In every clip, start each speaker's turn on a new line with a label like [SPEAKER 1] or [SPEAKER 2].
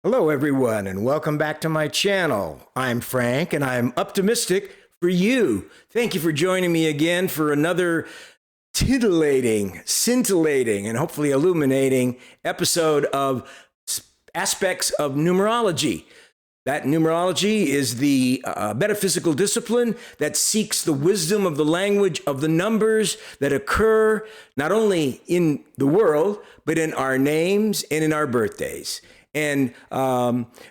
[SPEAKER 1] Hello, everyone, and welcome back to my channel. I'm Frank, and I'm optimistic for you. Thank you for joining me again for another titillating, scintillating, and hopefully illuminating episode of Aspects of Numerology. That numerology is the metaphysical discipline that seeks the wisdom of the language of the numbers that occur not only in the world, but in our names and in our birthdays. And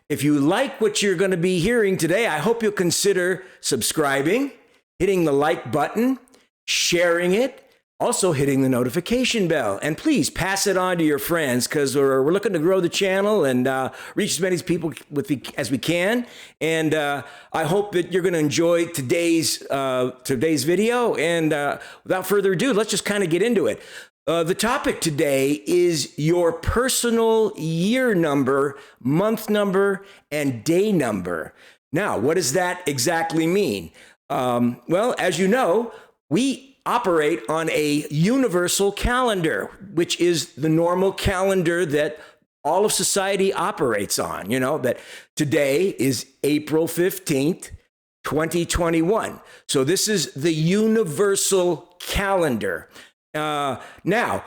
[SPEAKER 1] if you like what you're going to be hearing today, I hope you'll consider subscribing, hitting the like button, sharing it, also hitting the notification bell. And please pass it on to your friends because we're looking to grow the channel and reach as many people as we can. And I hope that you're going to enjoy today's video. And without further ado, let's just kind of get into it. The topic today is your personal year number, month number, and day number. Now, what does that exactly mean? Well, as you know, we operate on a universal calendar, which is the normal calendar that all of society operates on. You know, that today is April 15th, 2021. So this is the universal calendar. Now,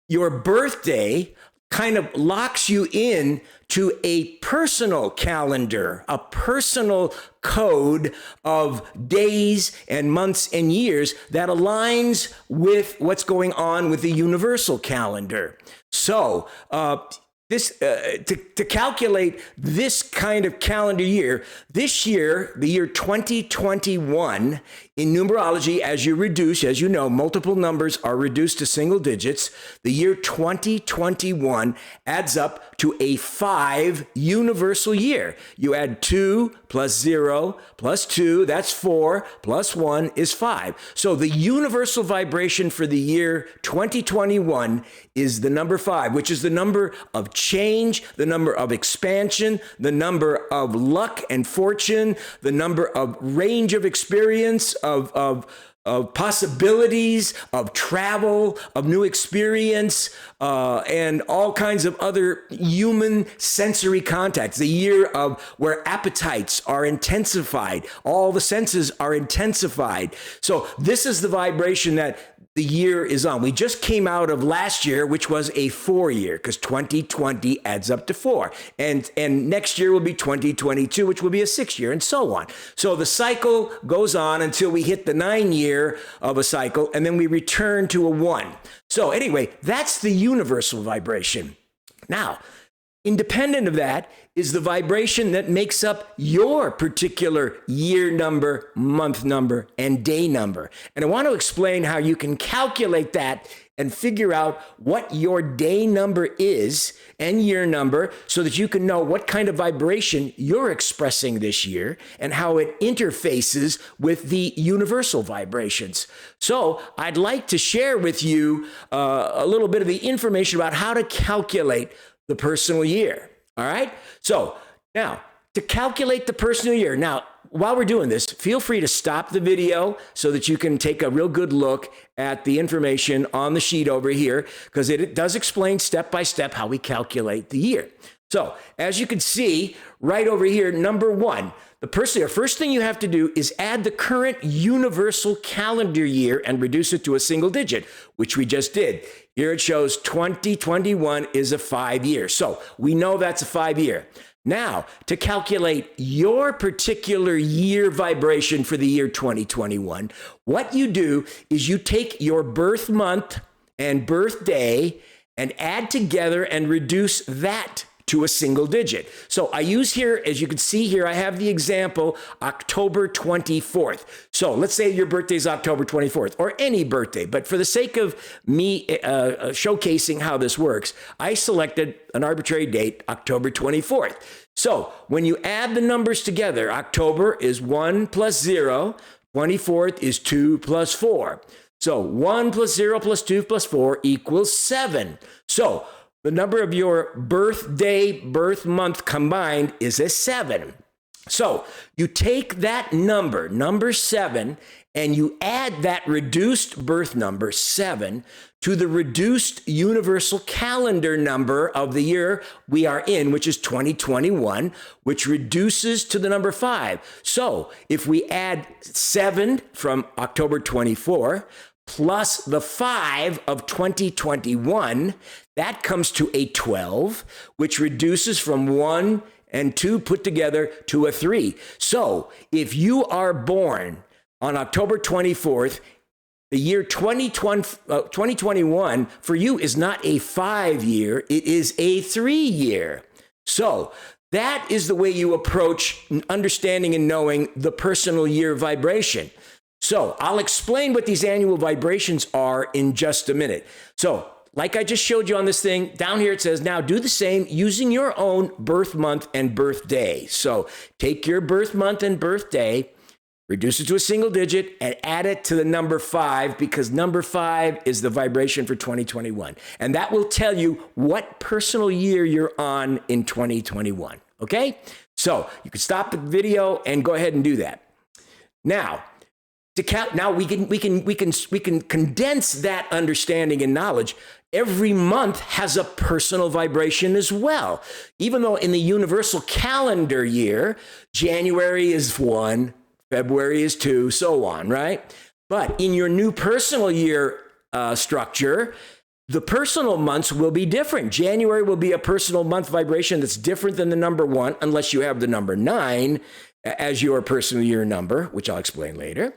[SPEAKER 1] your birthday kind of locks you in to a personal calendar, a personal code of days and months and years that aligns with what's going on with the universal calendar. So, to calculate this kind of calendar year, this year, the year 2021, in numerology, as you know, multiple numbers are reduced to single digits. The year 2021 adds up to a 5 universal year. You add 2 plus 0 plus 2, that's 4, plus 1 is 5. So the universal vibration for the year 2021 is the number 5, which is the number of change, the number of expansion, the number of luck and fortune, the number of range of experience, of possibilities, of travel, of new experience, and all kinds of other human sensory contacts. The year of where appetites are intensified, all the senses are intensified. So this is the vibration that the year is on. We just came out of last year, which was a 4 year, because 2020 adds up to 4. And next year will be 2022, which will be a 6 year, and so on. So the cycle goes on until we hit the 9 year of a cycle, and then we return to a 1. So anyway, that's the universal vibration. Now, independent of that is the vibration that makes up your particular year number, month number, and day number. And I want to explain how you can calculate that and figure out what your day number is and year number so that you can know what kind of vibration you're expressing this year and how it interfaces with the universal vibrations. So I'd like to share with you a little bit of the information about how to calculate the personal year. All right. So now to calculate the personal year. Now, while we're doing this, feel free to stop the video so that you can take a real good look at the information on the sheet over here, because it does explain step by step how we calculate the year. So as you can see right over here, number 1, the personal year, first thing you have to do is add the current universal calendar year and reduce it to a single digit, which we just did. Here it shows 2021 is a 5 year. So we know that's a 5 year. Now, to calculate your particular year vibration for the year 2021, what you do is you take your birth month and birthday and add together and reduce that to a single digit. So I use here, as you can see here, I have the example, October 24th. So let's say your birthday is October 24th, or any birthday. But for the sake of me showcasing how this works, I selected an arbitrary date, October 24th. So when you add the numbers together, October is 1 plus 0, 24th is 2 plus 4. So 1 plus 0 plus 2 plus 4 equals 7. So the number of your birthday, birth month combined is a 7. So you take that number, number 7, and you add that reduced birth number, 7, to the reduced universal calendar number of the year we are in, which is 2021, which reduces to the number 5. So if we add 7 from October 24, plus the 5 of 2021, that comes to a 12, which reduces from 1 and 2 put together to a 3. So if you are born on October 24th, the year 2021 for you is not a 5 year, it is a 3 year. So that is the way you approach understanding and knowing the personal year vibration. So I'll explain what these annual vibrations are in just a minute. So like I just showed you on this thing, down here it says, now do the same using your own birth month and birthday. So take your birth month and birthday, reduce it to a single digit, and add it to the number 5, because number 5 is the vibration for 2021. And that will tell you what personal year you're on in 2021. Okay? So you can stop the video and go ahead and do that. Now, we can condense that understanding and knowledge. Every month has a personal vibration as well. Even though in the universal calendar year, January is 1, February is 2, so on, right? But in your new personal year structure, the personal months will be different. January will be a personal month vibration that's different than the number 1, unless you have the number 9 as your personal year number, which I'll explain later.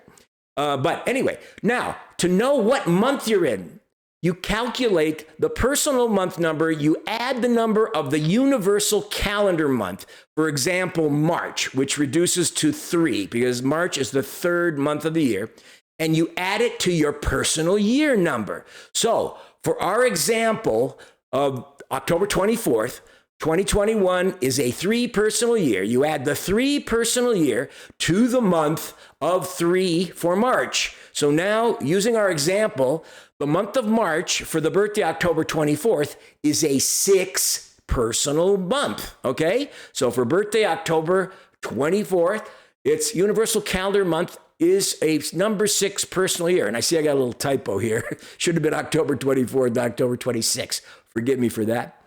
[SPEAKER 1] But anyway, now to know what month you're in, you calculate the personal month number, you add the number of the universal calendar month. For example, March, which reduces to 3 because March is the 3rd month of the year, and you add it to your personal year number. So for our example of October 24th, 2021 is a 3 personal year. You add the 3 personal year to the month of 3 for March. So now, using our example, the month of March for the birthday October 24th is a 6 personal month, okay? So for birthday October 24th, its universal calendar month is a number 6 personal year. And I see I got a little typo here. Should have been October 24th, October 26th. Forgive me for that.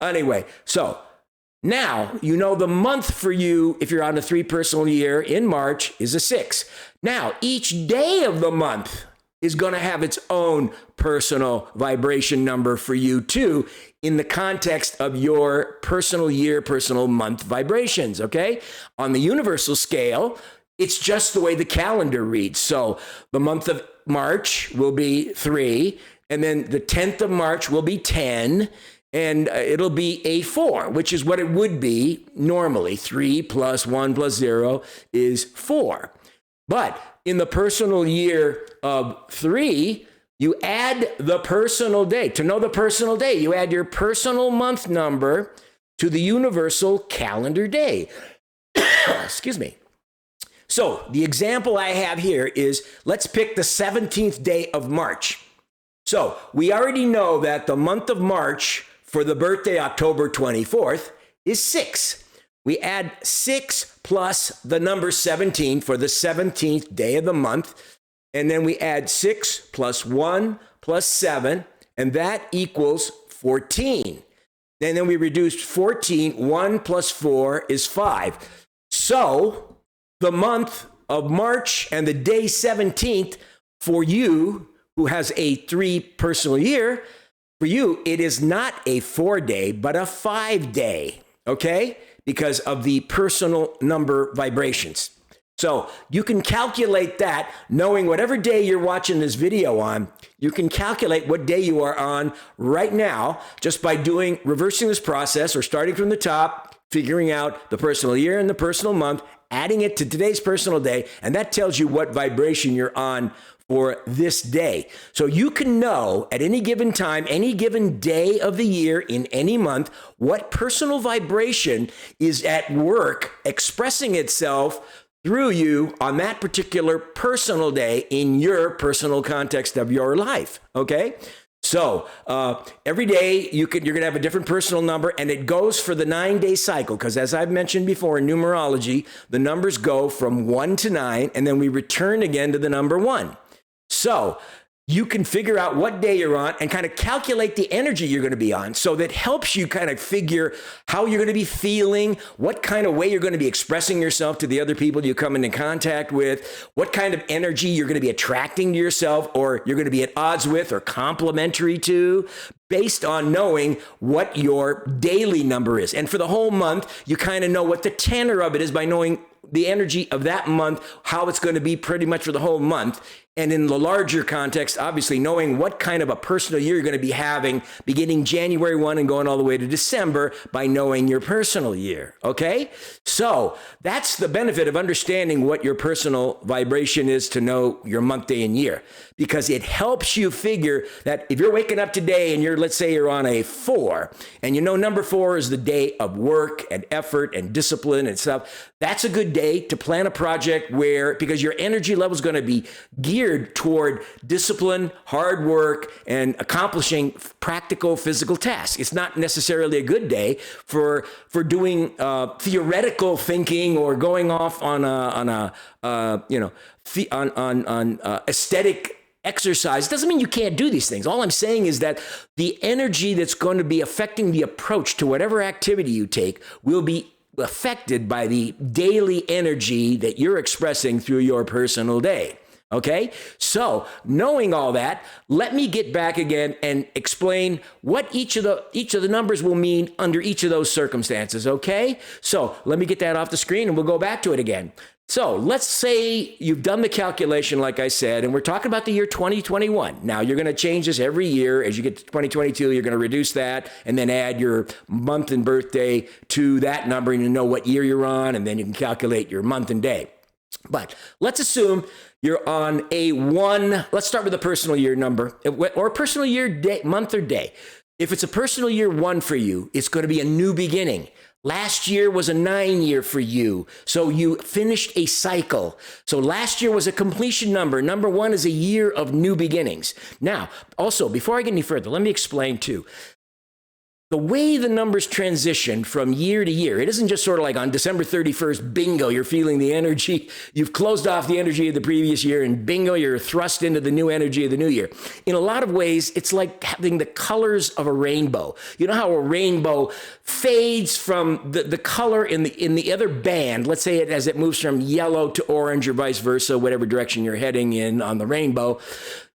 [SPEAKER 1] Anyway, so now you know the month for you, if you're on a 3 personal year in March, is a 6. Now, each day of the month is going to have its own personal vibration number for you too, in the context of your personal year, personal month vibrations, okay? On the universal scale, it's just the way the calendar reads. So the month of March will be 3, and then the 10th of March will be 10, and it'll be a 4, which is what it would be normally. 3 plus 1 plus 0 is 4. But in the personal year of 3, you add the personal day. To know the personal day, you add your personal month number to the universal calendar day. Excuse me. So the example I have here is, let's pick the 17th day of March. So we already know that the month of March for the birthday October 24th is 6. We add 6 plus the number 17 for the 17th day of the month. And then we add 6 plus 1 plus 7, and that equals 14. And then we reduce 14. 1 plus 4 is 5. So the month of March and the day 17th for you, who has a 3 personal year, for you, it is not a 4-day, but a 5-day, okay? Because of the personal number vibrations. So you can calculate that, knowing whatever day you're watching this video on, you can calculate what day you are on right now just by reversing this process, or starting from the top, figuring out the personal year and the personal month, adding it to today's personal day, and that tells you what vibration you're on for this day. So you can know at any given time, any given day of the year in any month, what personal vibration is at work expressing itself through you on that particular personal day in your personal context of your life, okay? So every day you're going to have a different personal number, and it goes for the 9-day cycle. Because as I've mentioned before in numerology, the numbers go from 1 to 9, and then we return again to the number 1. So you can figure out what day you're on and kind of calculate the energy you're going to be on. So that helps you kind of figure how you're going to be feeling, what kind of way you're going to be expressing yourself to the other people you come into contact with, what kind of energy you're going to be attracting to yourself, or you're going to be at odds with or complementary to, based on knowing what your daily number is. And for the whole month, you kind of know what the tenor of it is by knowing the energy of that month, how it's going to be pretty much for the whole month. And in the larger context, obviously knowing what kind of a personal year you're going to be having beginning January 1 and going all the way to December by knowing your personal year. Okay? So that's the benefit of understanding what your personal vibration is, to know your month, day, and year, because it helps you figure that if you're waking up today and let's say you're on a 4, and you know number 4 is the day of work and effort and discipline and stuff, that's a good day to plan a project because your energy level is going to be geared toward discipline, hard work, and accomplishing practical physical tasks. It's not necessarily a good day for doing theoretical thinking or going off on aesthetic exercise. It doesn't mean you can't do these things. All I'm saying is that the energy that's going to be affecting the approach to whatever activity you take will be affected by the daily energy that you're expressing through your personal day. Okay? So knowing all that, let me get back again and explain what each of the numbers will mean under each of those circumstances. Okay? So let me get that off the screen and we'll go back to it again. So let's say you've done the calculation, like I said, and we're talking about the year 2021. Now, you're going to change this every year. As you get to 2022, you're going to reduce that and then add your month and birthday to that number, and you know what year you're on, and then you can calculate your month and day. But let's assume you're on a 1. Let's start with a personal year number, or a personal year day, month or day. If it's a personal year 1 for you, it's going to be a new beginning. Last year was a 9 year for you. So you finished a cycle. So last year was a completion number. Number 1 is a year of new beginnings. Now, also, before I get any further, let me explain too. The way the numbers transition from year to year, it isn't just sort of like on December 31st, bingo, you're feeling the energy. You've closed off the energy of the previous year, and bingo, you're thrust into the new energy of the new year. In a lot of ways, it's like having the colors of a rainbow. You know how a rainbow fades from the color in the other band, let's say as it moves from yellow to orange or vice versa, whatever direction you're heading in on the rainbow.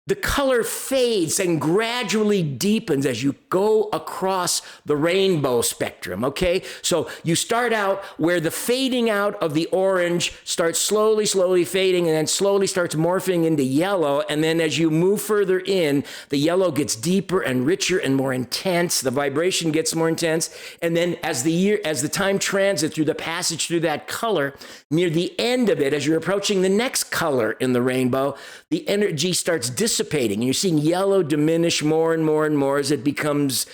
[SPEAKER 1] The color fades and gradually deepens as you go across the rainbow spectrum, okay? So you start out where the fading out of the orange starts slowly fading, and then slowly starts morphing into yellow. And then as you move further in, the yellow gets deeper and richer and more intense. The vibration gets more intense. And then as the time transits through the passage through that color, near the end of it, as you're approaching the next color in the rainbow, the energy starts dissipating, and you're seeing yellow diminish more and more and more as it becomes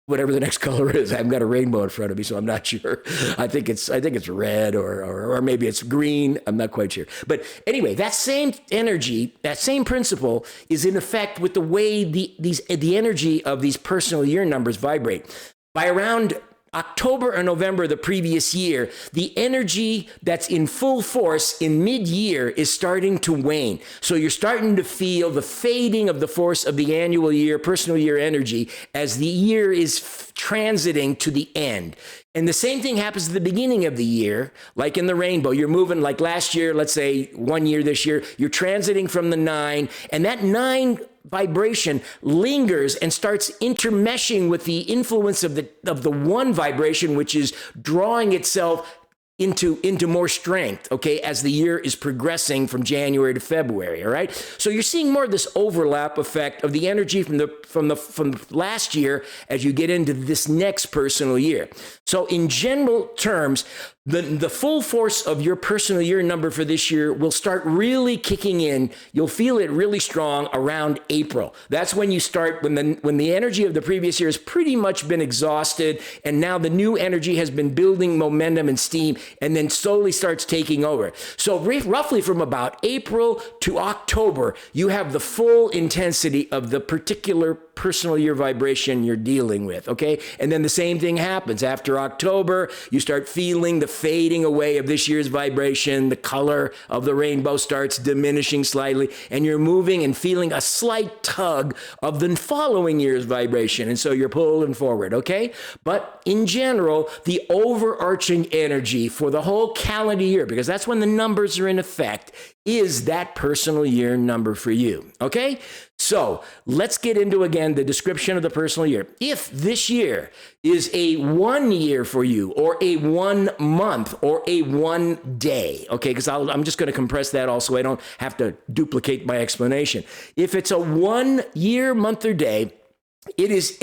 [SPEAKER 1] whatever the next color is. I haven't got a rainbow in front of me, so I'm not sure. I think it's red or maybe it's green. I'm not quite sure. But anyway, that same energy, that same principle is in effect with the way the energy of these personal year numbers vibrate. By around October or November the previous year, the energy that's in full force in mid-year is starting to wane. So you're starting to feel the fading of the force of the annual year, personal year energy as the year is transiting to the end. And the same thing happens at the beginning of the year, like in the rainbow. You're moving like last year, let's say 1 year this year, you're transiting from the 9, and that 9 vibration lingers and starts intermeshing with the influence of the 1 vibration, which is drawing itself into more strength, okay, as the year is progressing from January to February, all right? So you're seeing more of this overlap effect of the energy from last year as you get into this next personal year. So in general terms, the full force of your personal year number for this year will start really kicking in. You'll feel it really strong around April. That's when you start, when the energy of the previous year has pretty much been exhausted, and now the new energy has been building momentum and steam, and then slowly starts taking over. So roughly from about April to October, you have the full intensity of the particular personal year vibration you're dealing with, okay? And then the same thing happens. After October, you start feeling the fading away of this year's vibration. The color of the rainbow starts diminishing slightly, and you're moving and feeling a slight tug of the following year's vibration. And so you're pulling forward, okay? But in general, the overarching energy for the whole calendar year, because that's when the numbers are in effect, is that personal year number for you, okay? So let's get into, again, the description of the personal year. If this year is a 1 year for you, or a 1 month, or a 1 day, okay, because I'm just going to compress that also. I don't have to duplicate my explanation. If it's a 1 year, month, or day, it is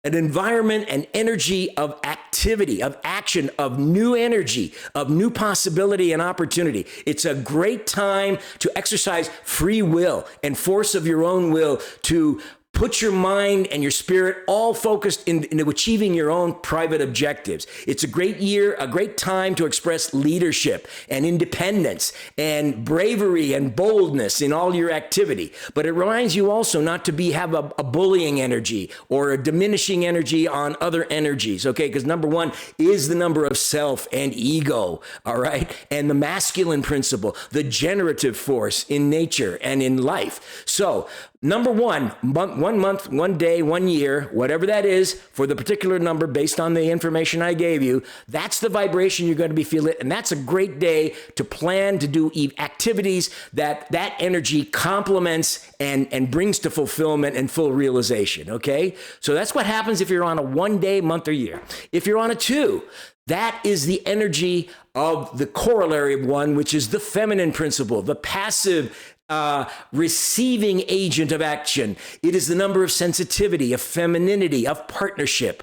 [SPEAKER 1] an environment and energy of activity, of action, of new energy, of new possibility and opportunity. It's a great time to exercise free will and force of your own will to put your mind and your spirit all focused into achieving your own private objectives. It's a great year, a great time to express leadership and independence and bravery and boldness in all your activity. But it reminds you also not to have a bullying energy or a diminishing energy on other energies, okay? Because number 1 is the number of self and ego, all right? And the masculine principle, the generative force in nature and in life. So, number 1 month, 1 day, 1 year, whatever that is for the particular number based on the information I gave you, that's the vibration you're going to be feeling. And that's a great day to plan to do activities that energy complements and brings to fulfillment and full realization, okay? So that's what happens if you're on a 1 day, month, or year. If you're on a 2, that is the energy of the corollary of 1, which is the feminine principle, the passive receiving agent of action. It is the number of sensitivity, of femininity, of partnership.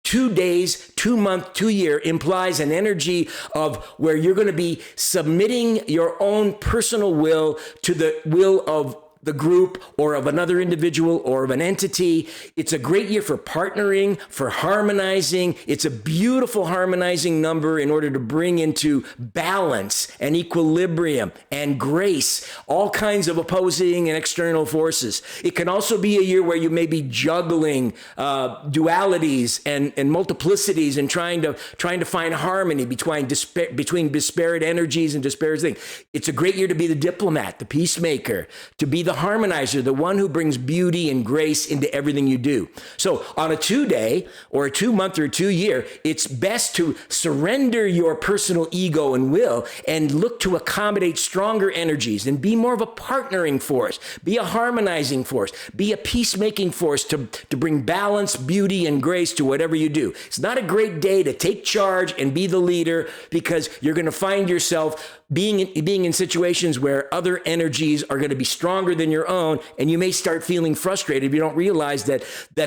[SPEAKER 1] 2 days, 2 month, 2 year implies an energy of where you're going to be submitting your own personal will to the will of the group or of another individual or of an entity. It's a great year for partnering, for harmonizing. It's a beautiful harmonizing number in order to bring into balance and equilibrium and grace all kinds of opposing and external forces. It can also be a year where you may be juggling dualities and multiplicities and trying to find harmony between disparate energies and disparate things. It's a great year to be the diplomat, the peacemaker, to be the harmonizer, the one who brings beauty and grace into everything you do. So on a 2 day or a 2 month or a 2 year, it's best to surrender your personal ego and will and look to accommodate stronger energies and be more of a partnering force, be a harmonizing force, be a peacemaking force to bring balance, beauty, and grace to whatever you do. It's not a great day to take charge and be the leader, because you're going to find yourself being in situations where other energies are going to be stronger than your own, and you may start feeling frustrated if you don't realize that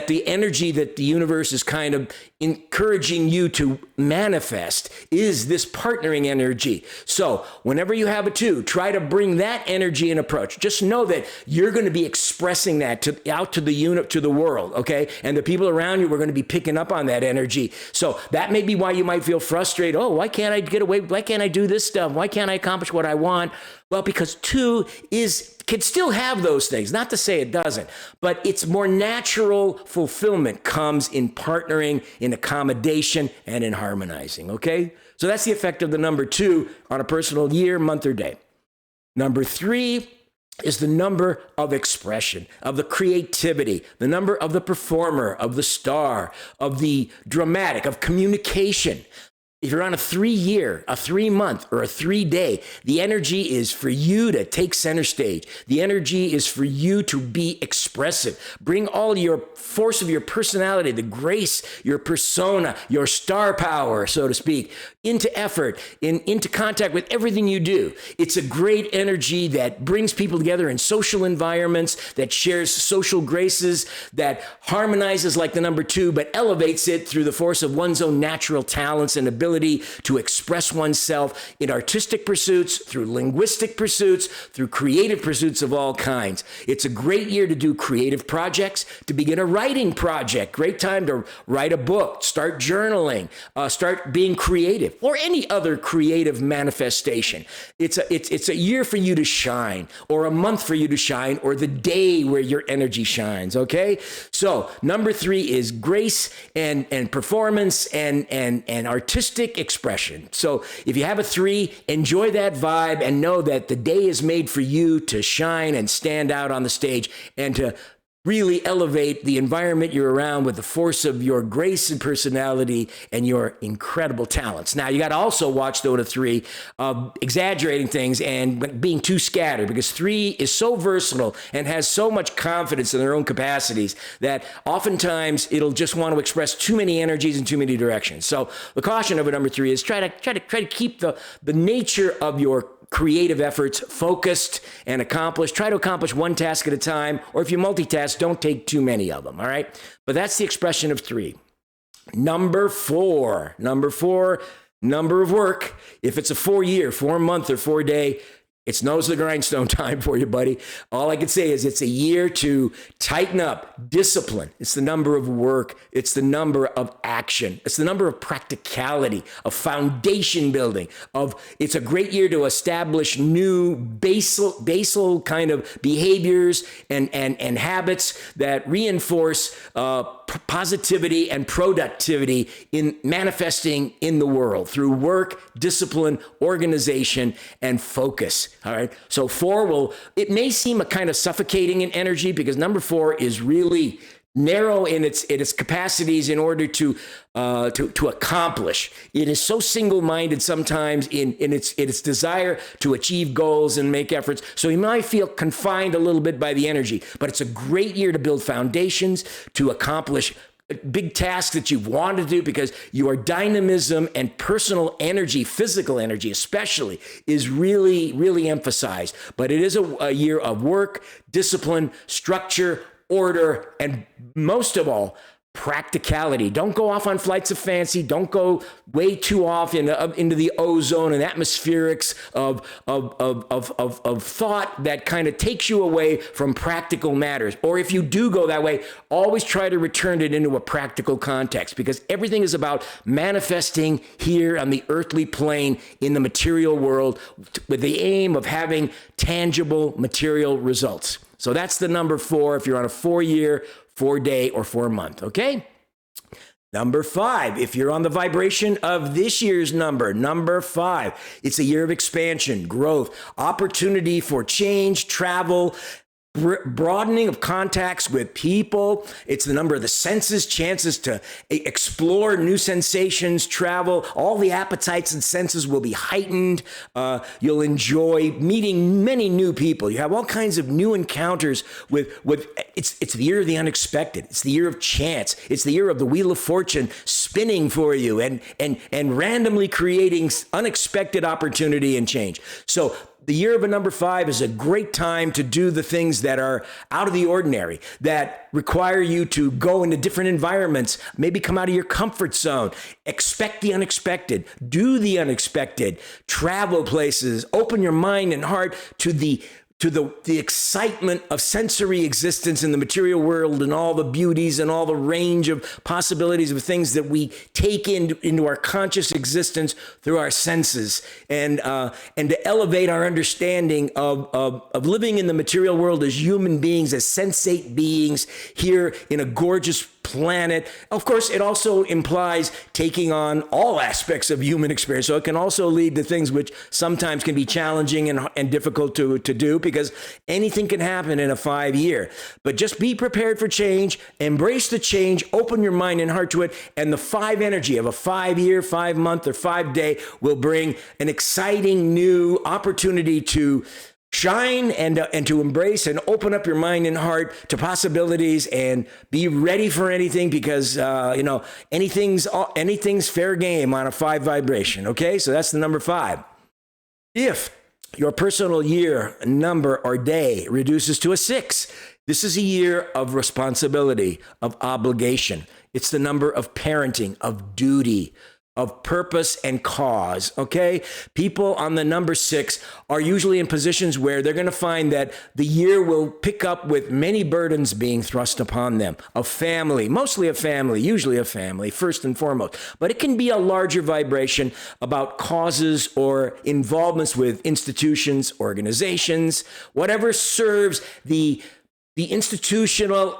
[SPEAKER 1] the energy that the universe is kind of encouraging you to manifest is this partnering energy. So whenever you have a 2, try to bring that energy and approach. Just know that you're going to be expressing that out to the world, okay? And the people around you are going to be picking up on that energy. So that may be why you might feel frustrated. Oh, why can't I get away? Why can't I do this stuff? Why can't I accomplish what I want? Well, because 2 can still have those things. Not to say it doesn't, but its more natural fulfillment comes in partnering, in accommodation, and in harmonizing, okay? So that's the effect of the number 2 on a personal year, month, or day. Number 3 is the number of expression, of the creativity, the number of the performer, of the star, of the dramatic, of communication. If you're on a 3 year, a 3 month, or a 3 day, the energy is for you to take center stage. The energy is for you to be expressive. Bring all your force of your personality, the grace, your persona, your star power, so to speak, into effort, into contact with everything you do. It's a great energy that brings people together in social environments, that shares social graces, that harmonizes like the number 2, but elevates it through the force of one's own natural talents and abilities ability to express oneself in artistic pursuits, through linguistic pursuits, through creative pursuits of all kinds. It's a great year to do creative projects, to begin a writing project. Great time to write a book, start journaling, start being creative, or any other creative manifestation. It's a year for you to shine, or a month for you to shine, or the day where your energy shines, okay? So number 3 is grace and performance and artistic expression. So if you have a 3, enjoy that vibe and know that the day is made for you to shine and stand out on the stage and to really elevate the environment you're around with the force of your grace and personality and your incredible talents. Now, you got to also watch though the 3 exaggerating things and being too scattered, because 3 is so versatile and has so much confidence in their own capacities that oftentimes it'll just want to express too many energies in too many directions. So the caution of a number 3 is try to keep the nature of your creative efforts focused and accomplished. Try to accomplish one task at a time, or if you multitask, don't take too many of them, all right? But that's the expression of 3. Number 4, number of work. If it's a 4-year, 4-month, or 4-day, it's nose to the grindstone time for you, buddy. All I can say is it's a year to tighten up, discipline. It's the number of work. It's the number of action. It's the number of practicality, of foundation building. It's a great year to establish new basal kind of behaviors and habits that reinforce positivity and productivity in manifesting in the world through work, discipline, organization, and focus. All right. So 4 it may seem a kind of suffocating in energy, because number 4 is really narrow in its capacities in order to accomplish. It is so single-minded sometimes in its desire to achieve goals and make efforts. So you might feel confined a little bit by the energy, but it's a great year to build foundations, to accomplish big tasks that you've wanted to do, because your dynamism and personal energy, physical energy especially, is really, really emphasized. But it is a year of work, discipline, structure, order, and most of all, practicality. Don't go off on flights of fancy. Don't go way too off into the ozone and atmospherics of thought that kind of takes you away from practical matters. Or if you do go that way, always try to return it into a practical context, because everything is about manifesting here on the earthly plane in the material world with the aim of having tangible material results. So that's the number 4 if you're on a 4-year, 4-day, or 4-month, okay? Number 5, if you're on the vibration of this year's number 5, it's a year of expansion, growth, opportunity for change, travel, broadening of contacts with people. It's the number of the senses, chances to explore new sensations, travel. All the appetites and senses will be heightened. You'll enjoy meeting many new people. You have all kinds of new encounters with it's the year of the unexpected. It's the year of chance. It's the year of the wheel of fortune spinning for you and randomly creating unexpected opportunity and change. So the year of a number 5 is a great time to do the things that are out of the ordinary, that require you to go into different environments, maybe come out of your comfort zone, expect the unexpected, do the unexpected, travel places, open your mind and heart to the excitement of sensory existence in the material world and all the beauties and all the range of possibilities of things that we take into our conscious existence through our senses, and to elevate our understanding of living in the material world as human beings, as sensate beings here in a gorgeous planet. Of course, it also implies taking on all aspects of human experience. So it can also lead to things which sometimes can be challenging and difficult to do, because anything can happen in a 5-year. But just be prepared for change, embrace the change, open your mind and heart to it, and the 5 energy of a 5-year, 5-month, or 5-day will bring an exciting new opportunity to shine and to embrace and open up your mind and heart to possibilities, and be ready for anything, because anything's fair game on a 5 vibration. Okay, so that's the number 5. If your personal year, number, or day reduces to a 6, this is a year of responsibility, of obligation. It's the number of parenting, of duty, of purpose and cause, okay? People on the number 6 are usually in positions where they're going to find that the year will pick up with many burdens being thrust upon them. A family, mostly a family, usually a family, first and foremost. But it can be a larger vibration about causes or involvements with institutions, organizations, whatever serves the institutional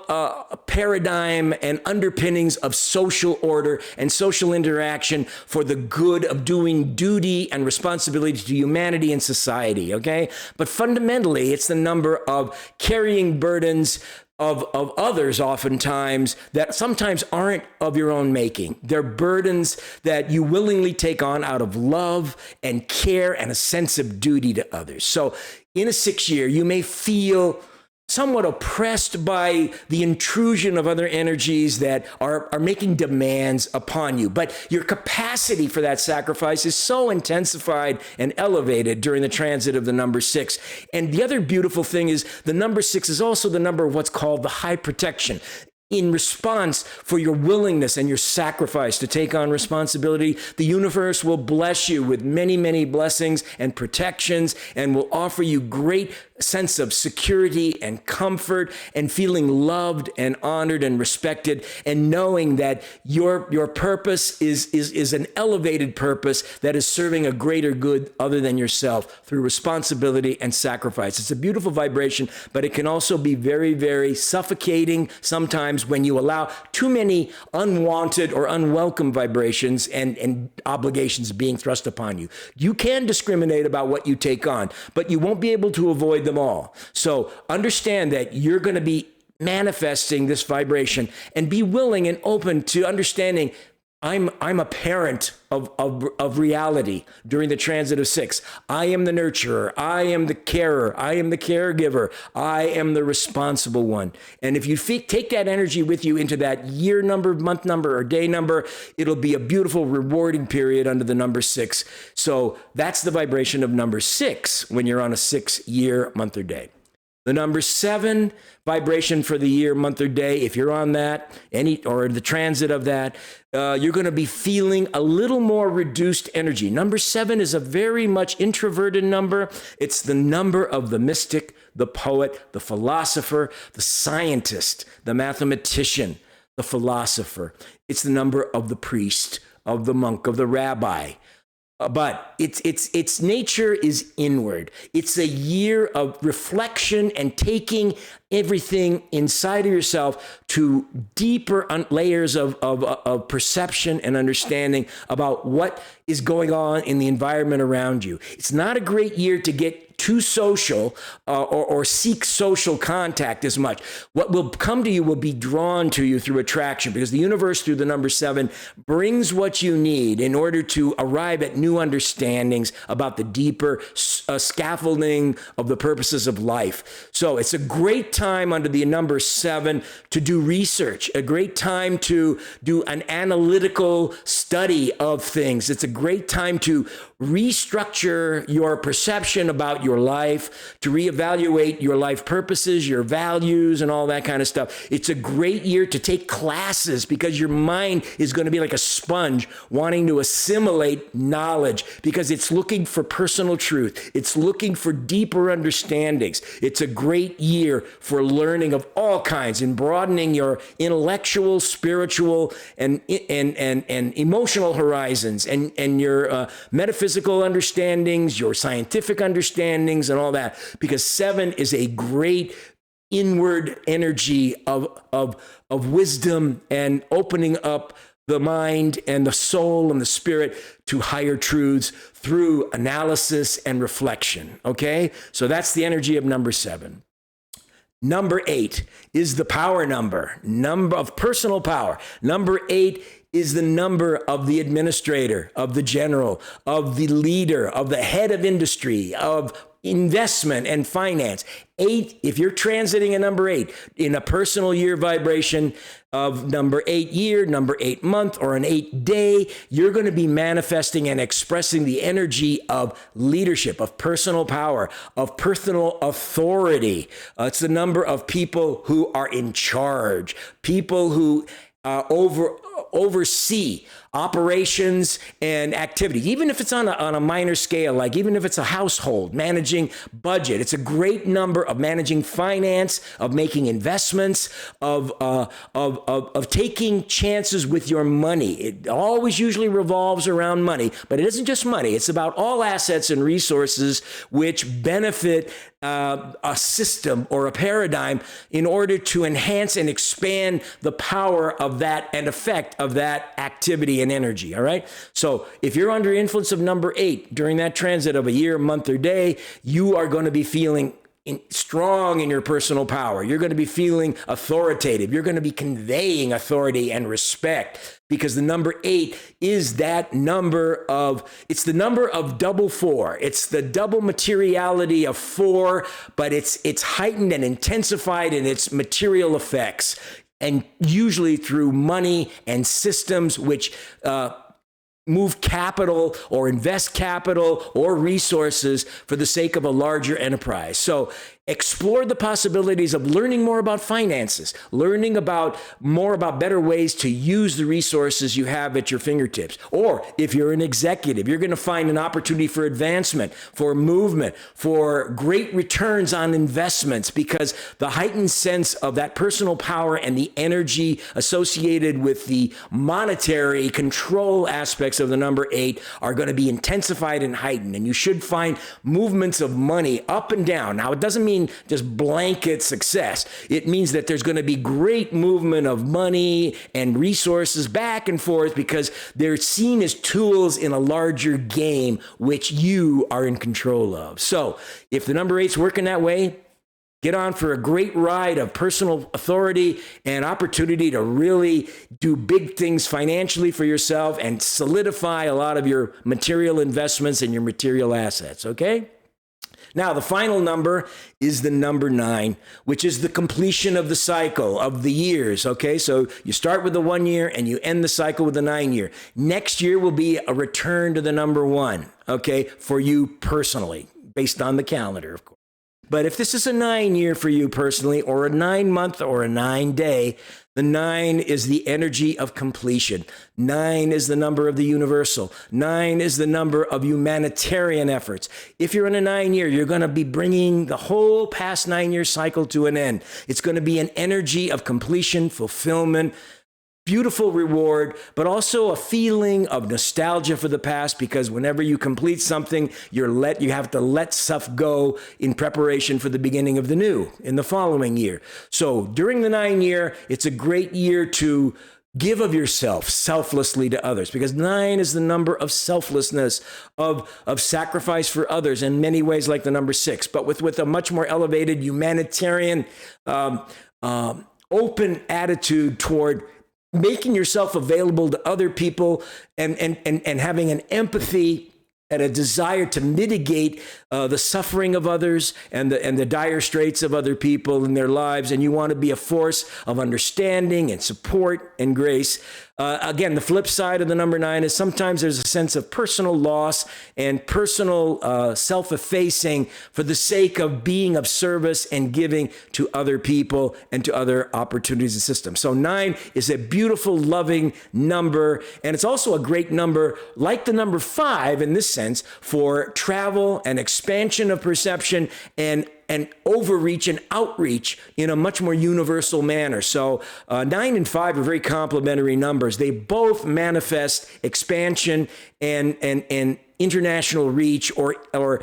[SPEAKER 1] paradigm and underpinnings of social order and social interaction for the good of doing duty and responsibility to humanity and society, okay? But fundamentally, it's the number of carrying burdens of others oftentimes that sometimes aren't of your own making. They're burdens that you willingly take on out of love and care and a sense of duty to others. So in a 6 year, you may feel somewhat oppressed by the intrusion of other energies that are making demands upon you. But your capacity for that sacrifice is so intensified and elevated during the transit of the number 6. And the other beautiful thing is the number 6 is also the number of what's called the high protection. In response for your willingness and your sacrifice to take on responsibility, the universe will bless you with many, many blessings and protections and will offer you great sense of security and comfort and feeling loved and honored and respected and knowing that your purpose is an elevated purpose that is serving a greater good other than yourself through responsibility and sacrifice. It's a beautiful vibration, but it can also be very, very suffocating sometimes when you allow too many unwanted or unwelcome vibrations and obligations being thrust upon you. You can discriminate about what you take on, but you won't be able to avoid them all. So understand that you're going to be manifesting this vibration and be willing and open to understanding I'm a parent of reality during the transit of 6. I am the nurturer. I am the carer. I am the caregiver. I am the responsible one. And if you take that energy with you into that year number, month number, or day number, it'll be a beautiful, rewarding period under the number 6. So that's the vibration of number 6 when you're on a 6-year, month, or day. The number 7 vibration for the year, month, or day, if you're on that, or the transit of that, you're going to be feeling a little more reduced energy. Number 7 is a very much introverted number. It's the number of the mystic, the poet, the philosopher, the scientist, the mathematician, the philosopher. It's the number of the priest, of the monk, of the rabbi. But its nature is inward. It's a year of reflection and taking everything inside of yourself to deeper layers of perception and understanding about what is going on in the environment around you. It's not a great year to get too social or seek social contact as much. What will come to you will be drawn to you through attraction, because the universe, through the number 7, brings what you need in order to arrive at new understandings about the deeper scaffolding of the purposes of life. So it's a great time under the number 7 to do research, a great time to do an analytical study of things. It's a great time to restructure your perception about your life, to reevaluate your life purposes, your values, and all that kind of stuff. It's a great year to take classes because your mind is going to be like a sponge wanting to assimilate knowledge because it's looking for personal truth. It's looking for deeper understandings. It's a great year for learning of all kinds and broadening your intellectual, spiritual, and emotional horizons and your metaphysical understandings, your scientific understandings, and all that, because 7 is a great inward energy of wisdom and opening up the mind and the soul and the spirit to higher truths through analysis and reflection. Okay? So that's the energy of number 7. Number 8 is the power number of personal power. Number 8 is the number of the administrator, of the general, of the leader, of the head of industry, of investment and finance. 8, if you're transiting a number 8 in a personal year vibration of number 8 year, number 8 month, or an 8 day, you're going to be manifesting and expressing the energy of leadership, of personal power, of personal authority. It's the number of people who are in charge, people who oversee operations and activity, even if it's on a minor scale, like even if it's a household, managing budget. It's a great number of managing finance, of making investments, of taking chances with your money. It always usually revolves around money, but it isn't just money. It's about all assets and resources which benefit a system or a paradigm in order to enhance and expand the power of that and effect of that activity and energy. All right. So if you're under influence of number 8 during that transit of a year, month, or day, you are going to be feeling strong in your personal power. You're going to be feeling authoritative. You're going to be conveying authority and respect, because the number 8 is that number of, it's the number of double 4. It's the double materiality of 4, but it's heightened and intensified in its material effects, and usually through money and systems which move capital or invest capital or resources for the sake of a larger enterprise. So explore the possibilities of learning more about finances, learning more about better ways to use the resources you have at your fingertips. Or if you're an executive, you're going to find an opportunity for advancement, for movement, for great returns on investments, because the heightened sense of that personal power and the energy associated with the monetary control aspects of the number 8 are going to be intensified and heightened. And you should find movements of money up and down. Now, it doesn't mean just blanket success. It means that there's going to be great movement of money and resources back and forth, because they're seen as tools in a larger game which you are in control of. So if the number 8's working that way, get on for a great ride of personal authority and opportunity to really do big things financially for yourself and solidify a lot of your material investments and your material assets, okay? Now, the final number is the number 9, which is the completion of the cycle of the years, okay? So you start with the 1 year and you end the cycle with the 9 year. Next year will be a return to the number 1, okay, for you personally, based on the calendar, of course. But if this is a 9 year for you personally, or a 9 month or a 9 day, the 9 is the energy of completion. 9 is the number of the universal. 9 is the number of humanitarian efforts. If you're in a 9 year, you're going to be bringing the whole past 9 year cycle to an end. It's going to be an energy of completion, fulfillment, beautiful reward, but also a feeling of nostalgia for the past, because whenever you complete something, you have to let stuff go in preparation for the beginning of the new in the following year. So during the 9 year, it's a great year to give of yourself selflessly to others, because 9 is the number of selflessness, of sacrifice for others in many ways, like the number 6, but with a much more elevated humanitarian, open attitude toward making yourself available to other people, and having an empathy and a desire to mitigate the suffering of others and the dire straits of other people in their lives. And you want to be a force of understanding and support and grace. Again, the flip side of the number 9 is sometimes there's a sense of personal loss and personal self-effacing for the sake of being of service and giving to other people and to other opportunities and systems. So 9 is a beautiful, loving number. And it's also a great number, like the number 5 in this sense, for travel and expansion of perception and overreach and outreach in a much more universal manner. So 9 and 5 are very complementary numbers. They both manifest expansion and international reach, or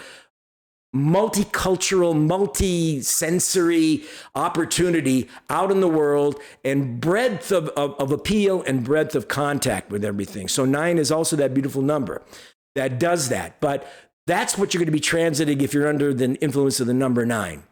[SPEAKER 1] multicultural, multi-sensory opportunity out in the world, and breadth of appeal and breadth of contact with everything. So 9 is also that beautiful number that does that. But that's what you're going to be transiting if you're under the influence of the number 9.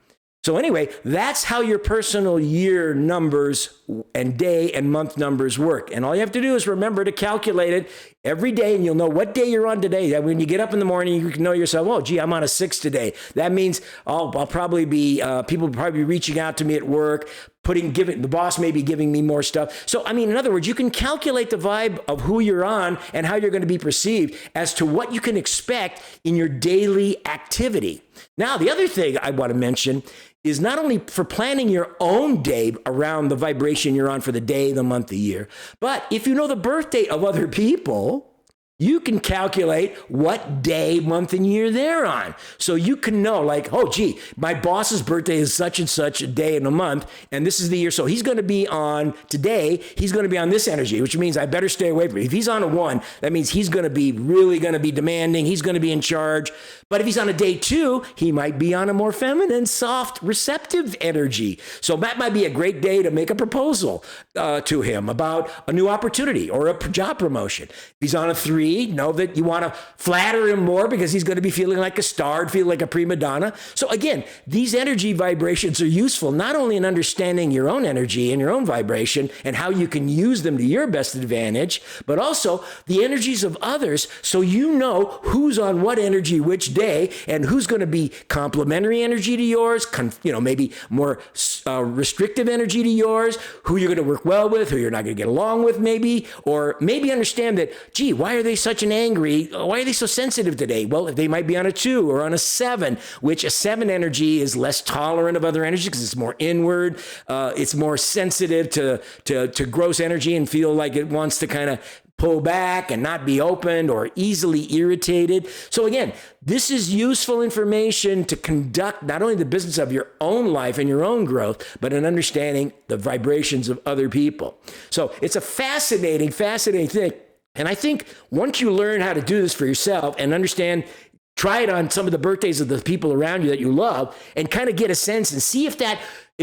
[SPEAKER 1] So anyway, that's how your personal year numbers and day and month numbers work. And all you have to do is remember to calculate it every day, and you'll know what day you're on today. That when you get up in the morning, you can know yourself, oh, gee, I'm on a 6 today. That means I'll probably be, people will probably be reaching out to me at work. the boss may be giving me more stuff. So, I mean, in other words, you can calculate the vibe of who you're on and how you're going to be perceived as to what you can expect in your daily activity. Now, the other thing I want to mention is not only for planning your own day around the vibration you're on for the day, the month, the year, but if you know the birthday of other people, you can calculate what day, month, and year they're on. So you can know, like, oh, gee, my boss's birthday is such and such a day in a month, and this is the year. So he's going to be on today, he's going to be on this energy, which means I better stay away from it. If he's on a 1, that means he's going to be really going to be demanding. He's going to be in charge. But if he's on a day 2, he might be on a more feminine, soft, receptive energy. So that might be a great day to make a proposal to him about a new opportunity or a job promotion. If he's on a 3, know that you want to flatter him more because he's going to be feeling like a star, feeling like a prima donna. So again, these energy vibrations are useful not only in understanding your own energy and your own vibration and how you can use them to your best advantage, but also the energies of others, so you know who's on what energy which day and who's going to be complementary energy to yours, maybe more restrictive energy to yours, who you're going to work well with, who you're not going to get along with maybe, or maybe understand that, gee, why are they such an angry? Why are they so sensitive today? Well, they might be on a 2 or on a 7, which a 7 energy is less tolerant of other energy because it's more inward. It's more sensitive to gross energy and feel like it wants to kind of pull back and not be opened or easily irritated. So again, this is useful information to conduct not only the business of your own life and your own growth, but in understanding the vibrations of other people. So it's a fascinating thing. And I think once you learn how to do this for yourself and understand, try it on some of the birthdays of the people around you that you love and kind of get a sense and see if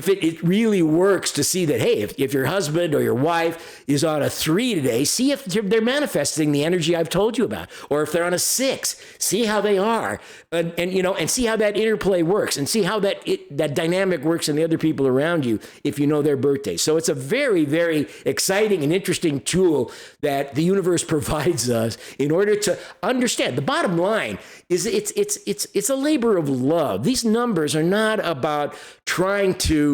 [SPEAKER 1] it really works to see that, hey, if your husband or your wife is on a 3 today, see if they're manifesting the energy I've told you about. Or if they're on a 6, see how they are and see how that interplay works and see how that dynamic works in the other people around you if you know their birthday. So it's a very, very exciting and interesting tool that the universe provides us in order to understand. The bottom line is it's a labor of love. These numbers are not about trying to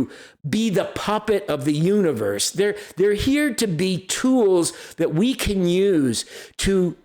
[SPEAKER 1] be the puppet of the universe. They're here to be tools that we can use to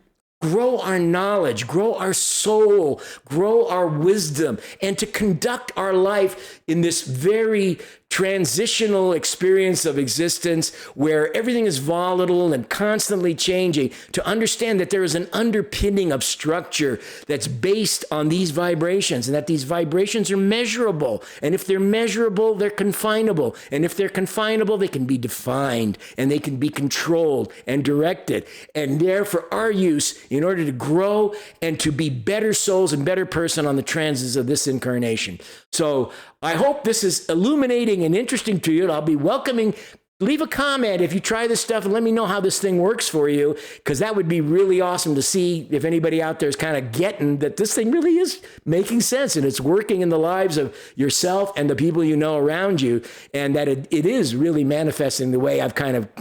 [SPEAKER 1] grow our knowledge, grow our soul, grow our wisdom, and to conduct our life in this very transitional experience of existence where everything is volatile and constantly changing, to understand that there is an underpinning of structure that's based on these vibrations and that these vibrations are measurable. And if they're measurable, they're confinable. And if they're confinable, they can be defined and they can be controlled and directed. And they're for our use in order to grow and to be better souls and better person on the transits of this incarnation. So I hope this is illuminating and interesting to you, and I'll be welcoming. Leave a comment if you try this stuff and let me know how this thing works for you, because that would be really awesome to see if anybody out there is kind of getting that this thing really is making sense and it's working in the lives of yourself and the people you know around you, and that it is really manifesting the way I've kind of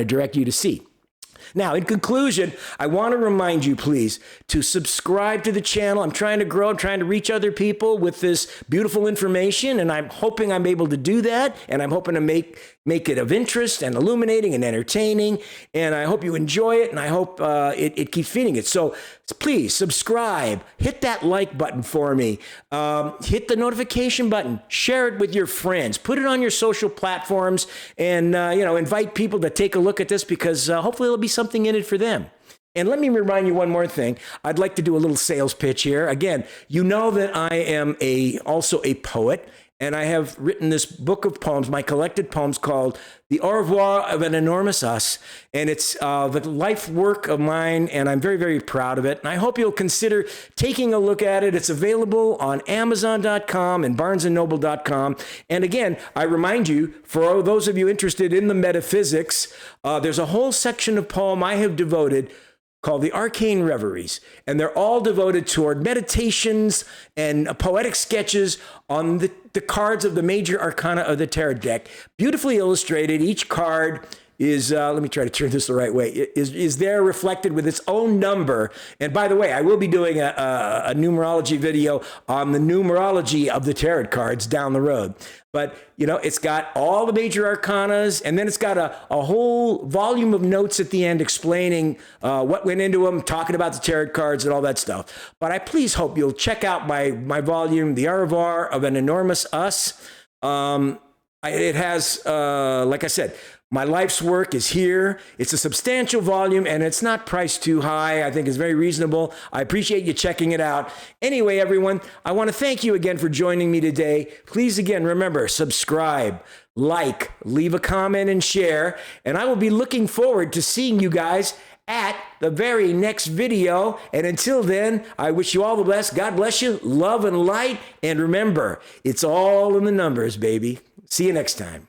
[SPEAKER 1] direct you to see. Now, in conclusion, I want to remind you, please, to subscribe to the channel. I'm trying to grow. I'm trying to reach other people with this beautiful information, and I'm hoping I'm able to do that, and I'm hoping to make it of interest and illuminating and entertaining, and I hope you enjoy it, and I hope it keeps feeding it. So please subscribe, hit that like button for me, hit the notification button, share it with your friends, put it on your social platforms, and invite people to take a look at this, because hopefully there'll be something in it for them. And let me remind you one more thing. I'd like to do a little sales pitch here. Again, you know that I am also a poet, and I have written this book of poems, my collected poems, called The Au revoir of an Enormous Us. And it's the life work of mine, and I'm very, very proud of it. And I hope you'll consider taking a look at it. It's available on Amazon.com and BarnesandNoble.com. And again, I remind you, for those of you interested in the metaphysics, there's a whole section of poem I have devoted called the Arcane Reveries, and they're all devoted toward meditations and poetic sketches on the cards of the major arcana of the tarot deck, beautifully illustrated. Each card let me try to turn this the right way, is there reflected with its own number. And by the way, I will be doing a numerology video on the numerology of the tarot cards down the road. But, you know, it's got all the major arcanas, and then it's got a whole volume of notes at the end explaining what went into them, talking about the tarot cards and all that stuff. But I please hope you'll check out my volume, The Aravar of an Enormous Us. It has, like I said, my life's work is here. It's a substantial volume, and it's not priced too high. I think it's very reasonable. I appreciate you checking it out. Anyway, everyone, I want to thank you again for joining me today. Please, again, remember, subscribe, like, leave a comment, and share. And I will be looking forward to seeing you guys at the very next video. And until then, I wish you all the best. God bless you. Love and light. And remember, it's all in the numbers, baby. See you next time.